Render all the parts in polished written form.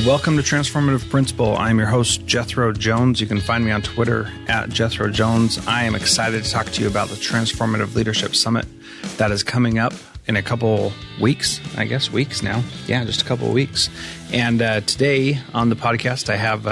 Welcome to Transformative Principal. I'm your host, Jethro Jones. You can find me on Twitter at Jethro Jones. I am excited to talk to you about the Transformative Leadership Summit that is coming up in a couple weeks, weeks now. Yeah, just a couple of weeks. And today on the podcast, I have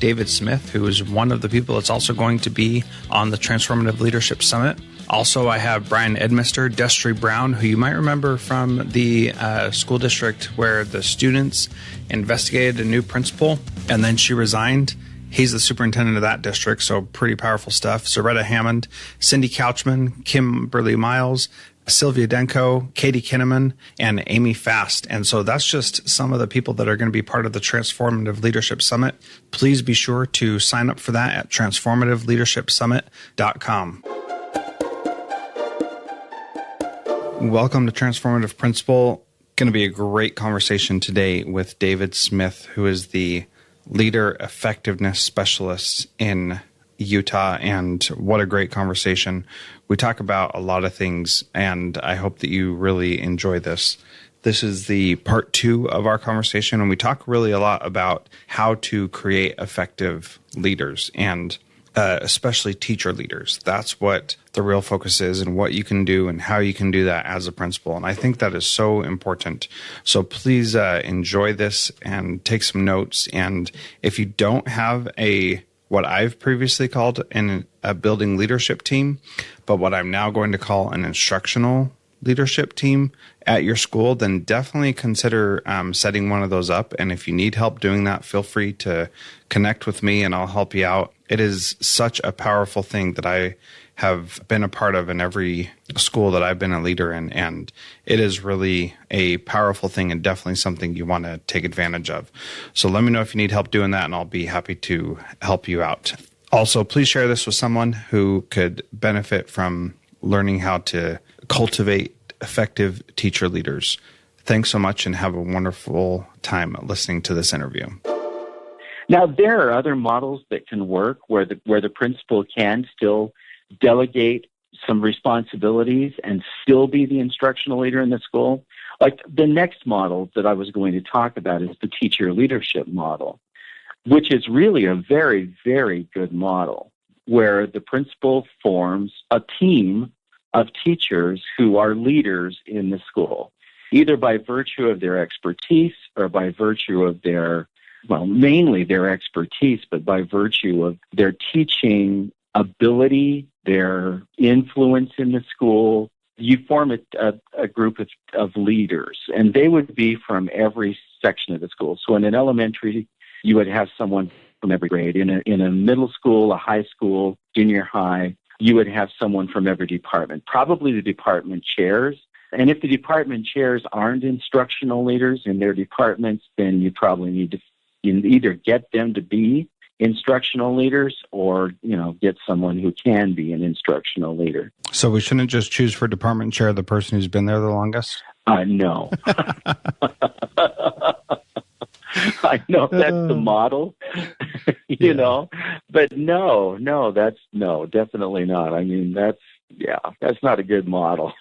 David Smith, who is one of the people that's also going to be on the Transformative Leadership Summit. Also, I have Brian Edmister, Destry Brown, who you might remember from the school district where the students investigated a new principal and then she resigned. He's the superintendent of that district, so pretty powerful stuff. Zaretta Hammond, Cindy Couchman, Kimberly Miles, Sylvia Denko, Katie Kinnaman, and Amy Fast. And so that's just some of the people that are going to be part of the Transformative Leadership Summit. Please be sure to sign up for that at transformativeleadershipsummit.com. Welcome to Transformative Principal. Going to be a great conversation today with David Smith, who is the Leader Effectiveness Specialist in Utah, and what a great conversation. We talk about a lot of things, and I hope that you really enjoy this. This is the part 2 of our conversation, and we talk really a lot about how to create effective leaders, and especially teacher leaders. That's what the real focus is, and what you can do and how you can do that as a principal. And I think that is so important. So please enjoy this and take some notes. And if you don't have what I've previously called a building leadership team, but what I'm now going to call an instructional leadership team at your school, then definitely consider setting one of those up. And if you need help doing that, feel free to connect with me and I'll help you out. It is such a powerful thing that I have been a part of in every school that I've been a leader in. And it is really a powerful thing and definitely something you want to take advantage of. So let me know if you need help doing that and I'll be happy to help you out. Also, please share this with someone who could benefit from learning how to cultivate effective teacher leaders. Thanks so much and have a wonderful time listening to this interview. Now, there are other models that can work where the principal can still delegate some responsibilities and still be the instructional leader in the school. Like the next model that I was going to talk about is the teacher leadership model, which is really a very, very good model where the principal forms a team of teachers who are leaders in the school, either by virtue of their expertise or by virtue of mainly their expertise, but by virtue of their teaching ability, their influence in the school. You form a group of leaders, and they would be from every section of the school. So in an elementary, you would have someone from every grade. In a middle school, a high school, junior high, you would have someone from every department, probably the department chairs. And if the department chairs aren't instructional leaders in their departments, then you probably need to either get them to be instructional leaders or, get someone who can be an instructional leader. So we shouldn't just choose for department chair the person who's been there the longest? No. I know that's the model, but no, definitely not. I mean, that's not a good model.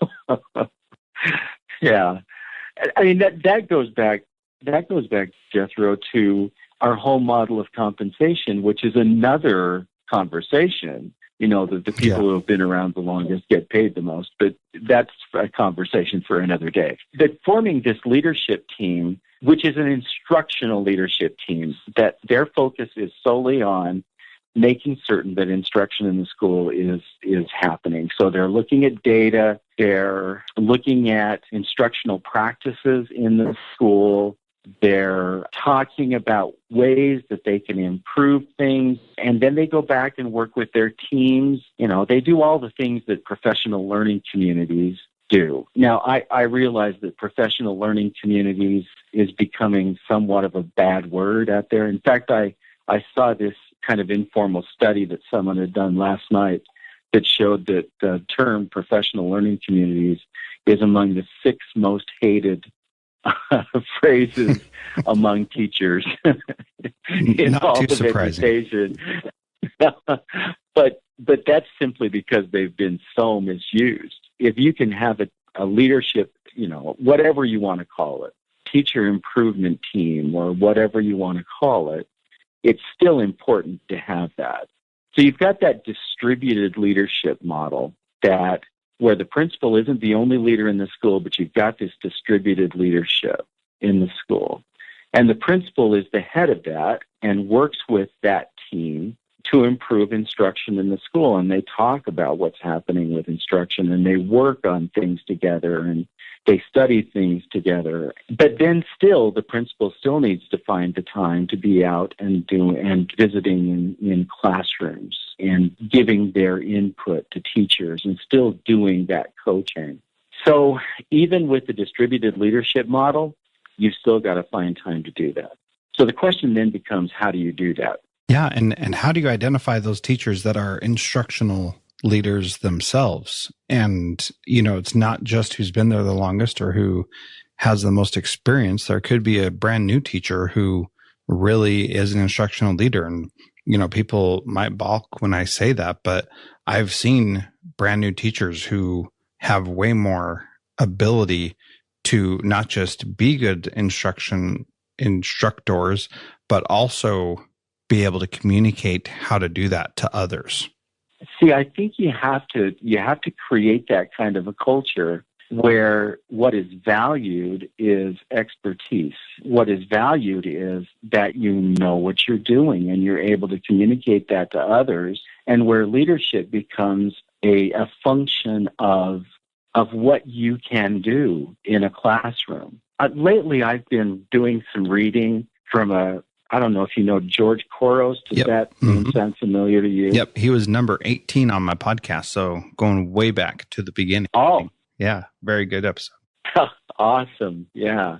Yeah. I mean, that goes back, Jethro, to our whole model of compensation, which is another conversation. The people who have been around the longest get paid the most, but that's a conversation for another day. But forming this leadership team, which is an instructional leadership team, that their focus is solely on making certain that instruction in the school is happening. So they're looking at data, they're looking at instructional practices in the school, they're talking about ways that they can improve things, and then they go back and work with their teams. They do all the things that professional learning communities do. Now, I realize that professional learning communities is becoming somewhat of a bad word out there. In fact, I saw this kind of informal study that someone had done last night that showed that the term professional learning communities is among the 6 most hated phrases among teachers in Not all too of surprising. education. But that's simply because they've been so misused. If you can have a leadership, whatever you want to call it, teacher improvement team or whatever you want to call it, it's still important to have that. So you've got that distributed leadership model that where the principal isn't the only leader in the school, but you've got this distributed leadership in the school. And the principal is the head of that and works with that team to improve instruction in the school. And they talk about what's happening with instruction, and they work on things together, and they study things together. But then still, the principal still needs to find the time to be out and visiting in classrooms and giving their input to teachers and still doing that coaching. So even with the distributed leadership model, you've still got to find time to do that. So the question then becomes, how do you do that? Yeah, and how do you identify those teachers that are instructional leaders themselves? And, it's not just who's been there the longest or who has the most experience. There could be a brand new teacher who really is an instructional leader. And, people might balk when I say that, but I've seen brand new teachers who have way more ability to not just be good instructors, but also be able to communicate how to do that to others. See, I think you have to create that kind of a culture where what is valued is expertise. What is valued is that you know what you're doing and you're able to communicate that to others, and where leadership becomes a function of what you can do in a classroom. Lately, I've been doing some reading from I don't know if you know George Couros. Does that name sound familiar to you? Yep. He was number 18 on my podcast, so going way back to the beginning. Oh. Yeah, very good episode. Awesome. Yeah.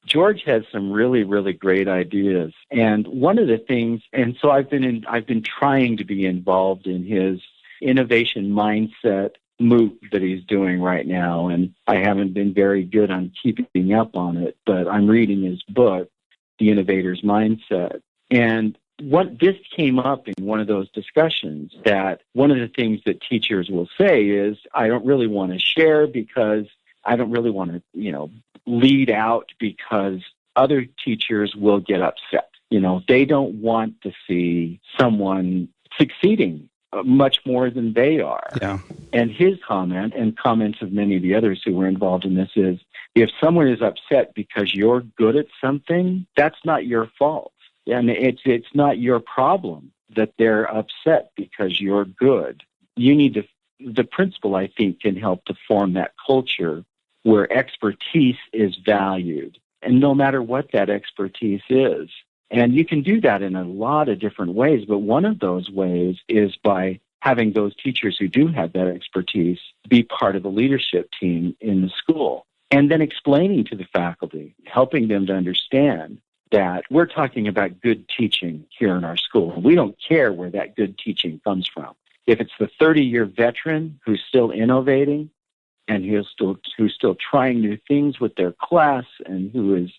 George has some really, really great ideas. And one of the things, and so I've been trying to be involved in his innovation mindset MOOC that he's doing right now, and I haven't been very good on keeping up on it, but I'm reading his book, The Innovator's Mindset. And this came up in one of those discussions, that one of the things that teachers will say is, I don't really want to share because I don't really want to, lead out because other teachers will get upset. They don't want to see someone succeeding much more than they are. Yeah. And his comment, and comments of many of the others who were involved in this, is if someone is upset because you're good at something, that's not your fault. And it's not your problem that they're upset because you're good. The principal, I think, can help to form that culture where expertise is valued, and no matter what that expertise is. And you can do that in a lot of different ways, but one of those ways is by having those teachers who do have that expertise be part of the leadership team in the school, and then explaining to the faculty, helping them to understand that we're talking about good teaching here in our school. We don't care where that good teaching comes from. If it's the 30-year veteran who's still innovating and who's still trying new things with their class and who is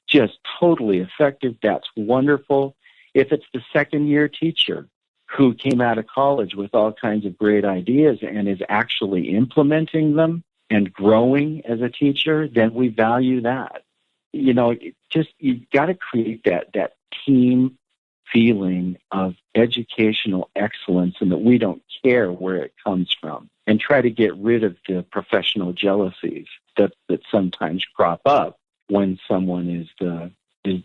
just totally effective, that's wonderful. If it's the second-year teacher who came out of college with all kinds of great ideas and is actually implementing them and growing as a teacher, then we value that. You've got to create that team feeling of educational excellence, and that we don't care where it comes from, and try to get rid of the professional jealousies that sometimes crop up when someone is the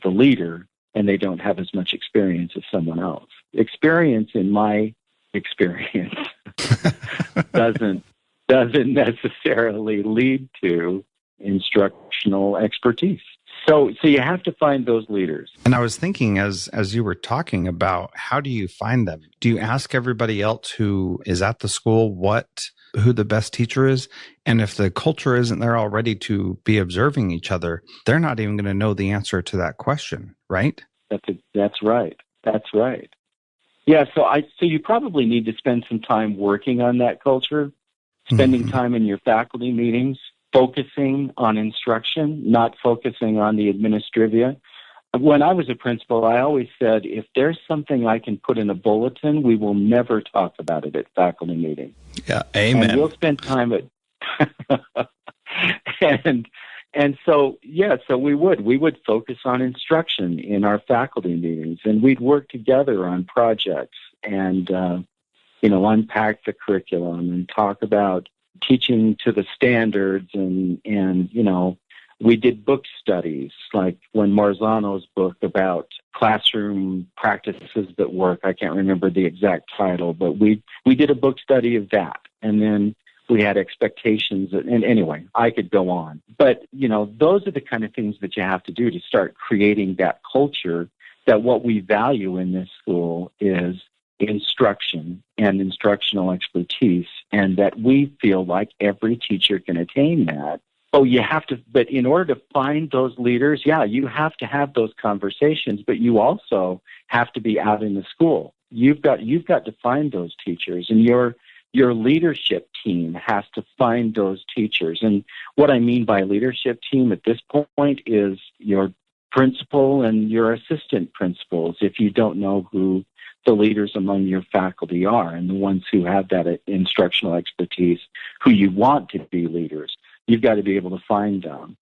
leader and they don't have as much experience as someone else. Experience, in my experience, doesn't necessarily lead to instructional expertise. So you have to find those leaders. And I was thinking, as you were talking about, how do you find them? Do you ask everybody else who is at the school who the best teacher is? And if the culture isn't there already to be observing each other, they're not even going to know the answer to that question, right? That's right. That's right. Yeah, so you probably need to spend some time working on that culture, spending time in your faculty meetings, focusing on instruction, not focusing on the administrivia. When I was a principal, I always said, if there's something I can put in a bulletin, we will never talk about it at faculty meeting. Yeah, amen. And we'll spend time and And so, so we would focus on instruction in our faculty meetings, and we'd work together on projects and, unpack the curriculum and talk about teaching to the standards and we did book studies, like when Marzano's book about classroom practices that work. I can't remember the exact title, but we did a book study of that. And then we had expectations. And anyway, I could go on. But, those are the kind of things that you have to do to start creating that culture that what we value in this school is instruction and instructional expertise, and that we feel like every teacher can attain that. Oh, you have to, but in order to find those leaders, you have to have those conversations, but you also have to be out in the school. You've got to find those teachers, and your leadership team has to find those teachers. And what I mean by leadership team at this point is your principal and your assistant principals, if you don't know who the leaders among your faculty are and the ones who have that instructional expertise, who you want to be leaders. You've got to be able to find them.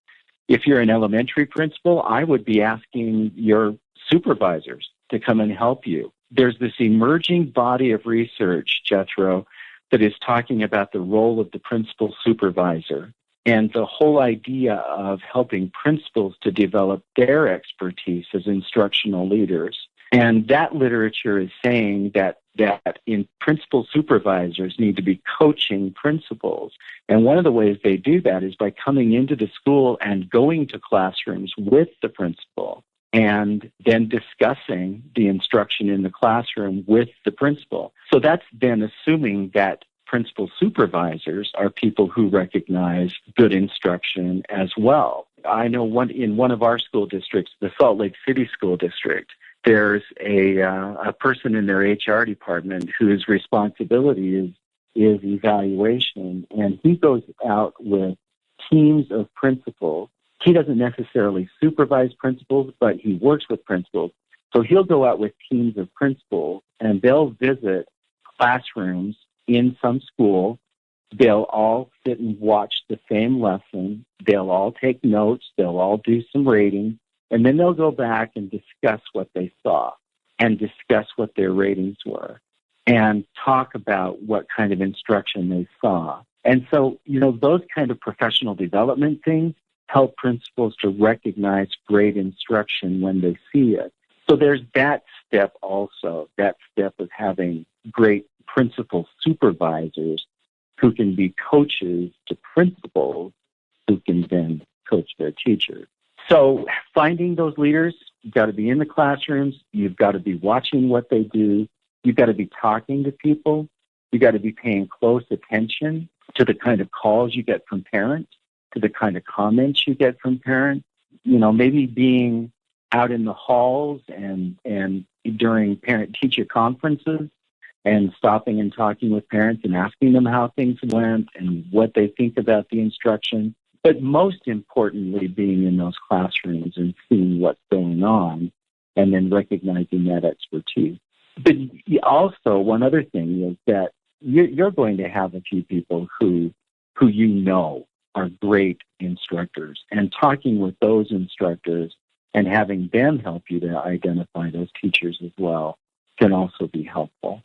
If you're an elementary principal, I would be asking your supervisors to come and help you. There's this emerging body of research, Jethro, that is talking about the role of the principal supervisor and the whole idea of helping principals to develop their expertise as instructional leaders. And that literature is saying that in principal supervisors need to be coaching principals. And one of the ways they do that is by coming into the school and going to classrooms with the principal and then discussing the instruction in the classroom with the principal. So that's then assuming that principal supervisors are people who recognize good instruction as well. I know in one of our school districts, the Salt Lake City School District, there's a person in their HR department whose responsibility is evaluation, and he goes out with teams of principals. He doesn't necessarily supervise principals, but he works with principals. So he'll go out with teams of principals, and they'll visit classrooms in some school. They'll all sit and watch the same lesson. They'll all take notes. They'll all do some rating. And then they'll go back and discuss what they saw and discuss what their ratings were and talk about what kind of instruction they saw. And so, those kind of professional development things help principals to recognize great instruction when they see it. So there's that step also, that step of having great principal supervisors who can be coaches to principals who can then coach their teachers. So finding those leaders, you've got to be in the classrooms. You've got to be watching what they do. You've got to be talking to people. You've got to be paying close attention to the kind of calls you get from parents, to the kind of comments you get from parents. Maybe being out in the halls and during parent-teacher conferences and stopping and talking with parents and asking them how things went and what they think about the instruction. But most importantly, being in those classrooms and seeing what's going on and then recognizing that expertise. But also, one other thing is that you're going to have a few people who are great instructors, and talking with those instructors and having them help you to identify those teachers as well can also be helpful.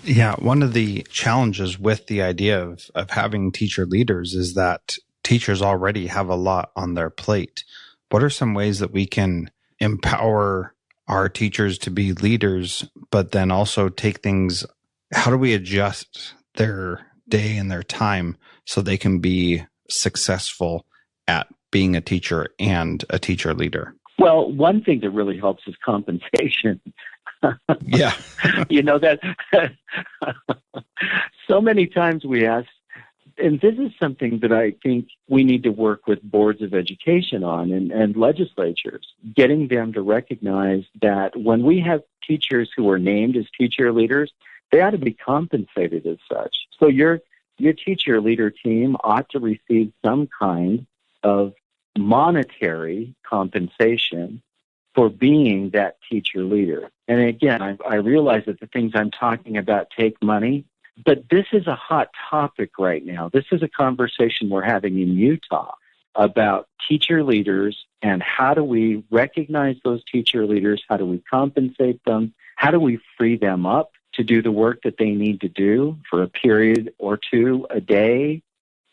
Yeah, one of the challenges with the idea of having teacher leaders is that teachers already have a lot on their plate. What are some ways that we can empower our teachers to be leaders, but then also take things, how do we adjust their day and their time so they can be successful at being a teacher and a teacher leader? Well, one thing that really helps is compensation. Yeah. That so many times we ask, and this is something that I think we need to work with boards of education on and legislatures, getting them to recognize that when we have teachers who are named as teacher leaders, they ought to be compensated as such. So your teacher leader team ought to receive some kind of monetary compensation for being that teacher leader. And again, I realize that the things I'm talking about take money, but this is a hot topic right now. This is a conversation we're having in Utah. about teacher leaders and how do we recognize those teacher leaders? How do we compensate them? How do we free them up to do the work that they need to do for a period or two a day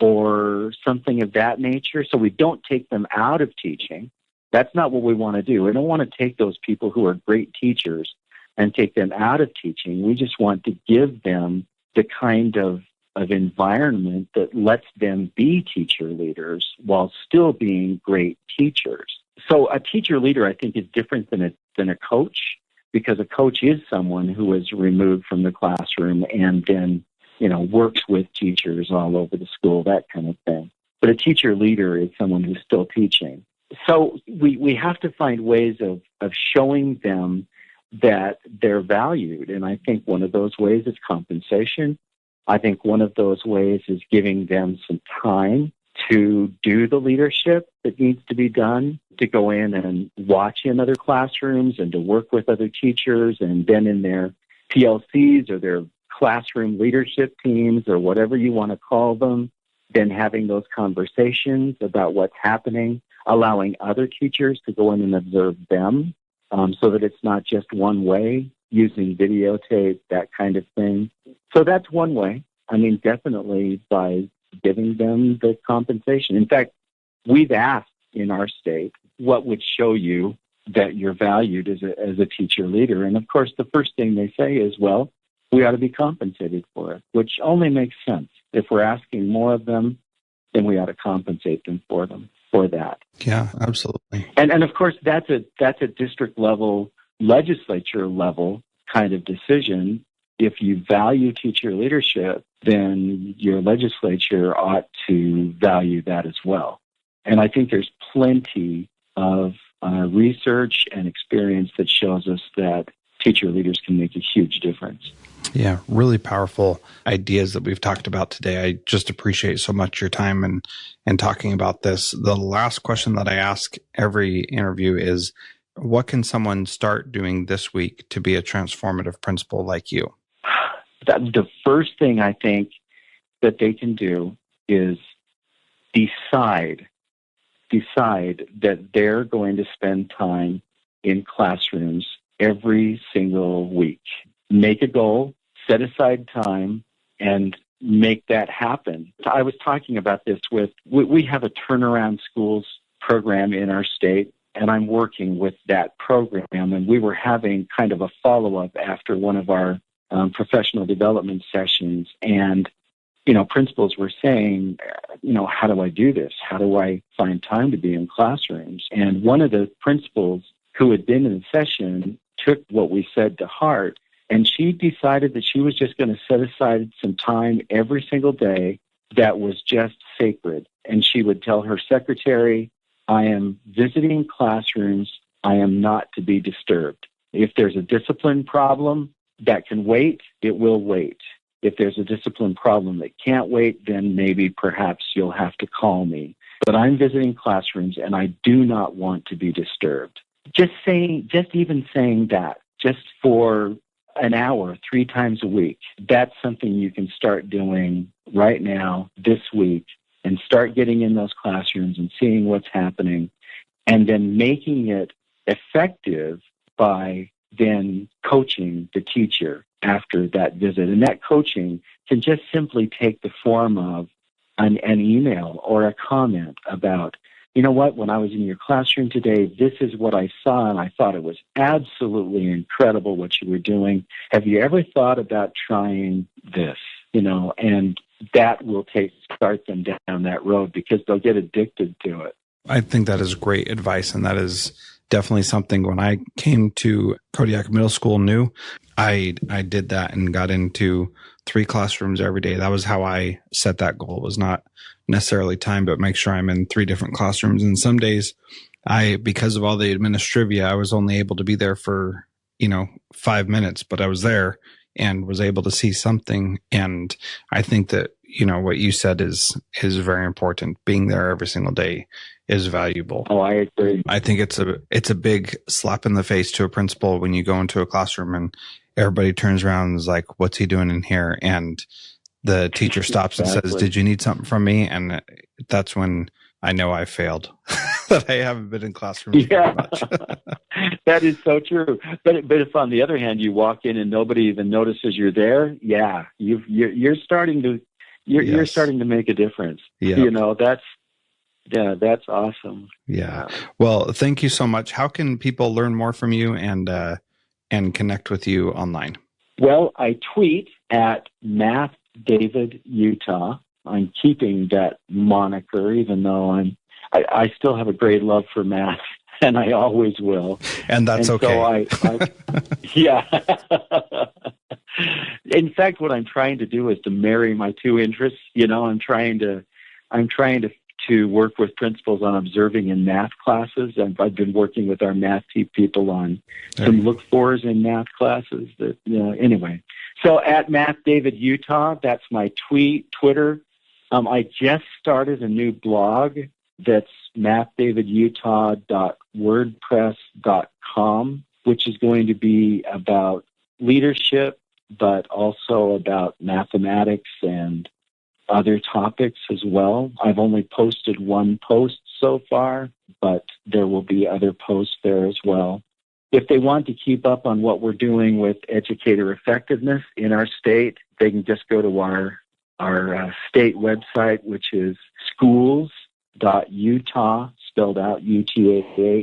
or something of that nature? So we don't take them out of teaching. That's not what we want to do. We don't want to take those people who are great teachers and take them out of teaching. We just want to give them the kind of environment that lets them be teacher leaders while still being great teachers. So a teacher leader, I think, is different than a coach, because a coach is someone who is removed from the classroom and then, works with teachers all over the school, that kind of thing. But a teacher leader is someone who's still teaching. So we have to find ways of showing them that they're valued. And I think one of those ways is compensation. I think one of those ways is giving them some time to do the leadership that needs to be done, to go in and watch in other classrooms and to work with other teachers, and then in their PLCs or their classroom leadership teams or whatever you want to call them, then having those conversations about what's happening, allowing other teachers to go in and observe them, so that it's not just one way, using videotape, that kind of thing. So that's one way. I mean, definitely by giving them the compensation. In fact, we've asked in our state, what would show you that you're valued as a teacher leader? And of course, the first thing they say is, well, we ought to be compensated for it, which only makes sense. If we're asking more of them, then we ought to compensate them for that. Yeah, absolutely. And of course, that's a district level, legislature level kind of decision. If you value teacher leadership, then your legislature ought to value that as well. And I think there's plenty of research and experience that shows us that teacher leaders can make a huge difference. Yeah, really powerful ideas that we've talked about today. I just appreciate so much your time and talking about this. The last question that I ask every interview is, what can someone start doing this week to be a transformative principal like you? The first thing I think that they can do is decide that they're going to spend time in classrooms every single week. Make a goal, set aside time, and make that happen. I was talking about this we have a turnaround schools program in our state, and I'm working with that program, and we were having kind of a follow-up after one of our professional development sessions, and principals were saying, how do I do this? How do I find time to be in classrooms? And one of the principals who had been in the session took what we said to heart, and she decided that she was just going to set aside some time every single day that was just sacred. And she would tell her secretary, I am visiting classrooms. I am not to be disturbed. If there's a discipline problem that can wait, it will wait. If there's a discipline problem that can't wait, then maybe perhaps you'll have to call me. But I'm visiting classrooms and I do not want to be disturbed. Just even saying that, just for an hour, 3 times a week, that's something you can start doing right now, this week, and start getting in those classrooms and seeing what's happening, and then making it effective by then coaching the teacher after that visit. And that coaching can just simply take the form of an email or a comment about, you know what, when I was in your classroom today, this is what I saw, and I thought it was absolutely incredible what you were doing. Have you ever thought about trying this? And that will start them down that road, because they'll get addicted to it. I think that is great advice, and that is definitely something. When I came to Kodiak Middle School new, I did that and got into 3 classrooms every day. That was how I set that goal. It was not necessarily time, but make sure I'm in 3 different classrooms. And some days because of all the administrivia, I was only able to be there for, 5 minutes, but I was there and was able to see something. And I think that, what you said is very important. Being there every single day is valuable. Oh, I agree. I think it's a big slap in the face to a principal when you go into a classroom and everybody turns around and is like, what's he doing in here? And the teacher stops and says, did you need something from me? And that's when I know I failed, that I haven't been in classrooms very much. That is so true. But if on the other hand you walk in and nobody even notices you're there, yeah, you're starting to you're starting to make a difference. Yep. You know, that's awesome. Yeah. Well, thank you so much. How can people learn more from you and connect with you online? Well, I tweet at Math David Utah. I'm keeping that moniker, even though I still have a great love for math, and I always will. And that's okay. So yeah. In fact, what I'm trying to do is to marry my two interests. You know, I'm trying to work with principals on observing in math classes. I've been working with our math people on some look-fors in math classes. Anyway, so at Math David Utah, that's my Twitter. I just started a new blog that's mathdavidutah.wordpress.com, which is going to be about leadership, but also about mathematics and other topics as well. I've only posted one post so far, but there will be other posts there as well. If they want to keep up on what we're doing with educator effectiveness in our state, they can just go to our state website, which is schools.utah, spelled out UTAH.gov,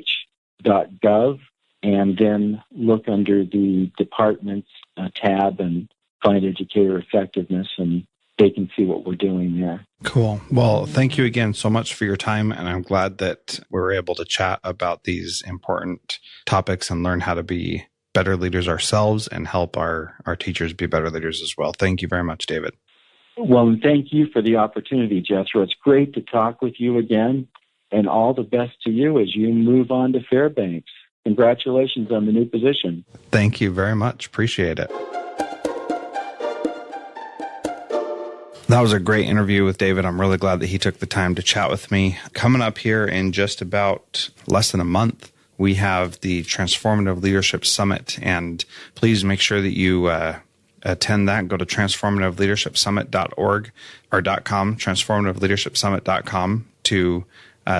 and then look under the departments tab and find educator effectiveness, and they can see what we're doing there. Cool. Well, thank you again so much for your time, and I'm glad that we're able to chat about these important topics and learn how to be better leaders ourselves and help our teachers be better leaders as well. Thank you very much, David. Well, and thank you for the opportunity, Jethro. It's great to talk with you again, and all the best to you as you move on to Fairbanks. Congratulations on the new position. Thank you very much. Appreciate it. That was a great interview with David. I'm really glad that he took the time to chat with me. Coming up here in just about less than a month, we have the Transformative Leadership Summit, and please make sure that you attend that. Go to transformativeleadershipsummit.org or .com, transformativeleadershipsummit.com to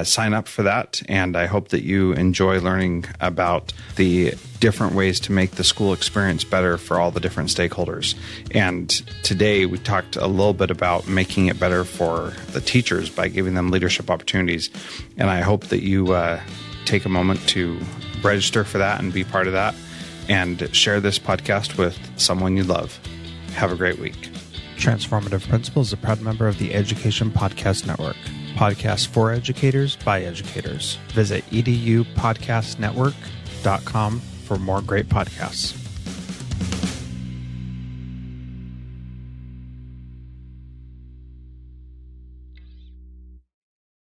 sign up for that. And I hope that you enjoy learning about the different ways to make the school experience better for all the different stakeholders. And today we talked a little bit about making it better for the teachers by giving them leadership opportunities. And I hope that you take a moment to register for that and be part of that, and share this podcast with someone you love. Have a great week. Transformative Principal is a proud member of the Education Podcast Network. Podcasts for educators by educators. Visit edupodcastnetwork.com for more great podcasts.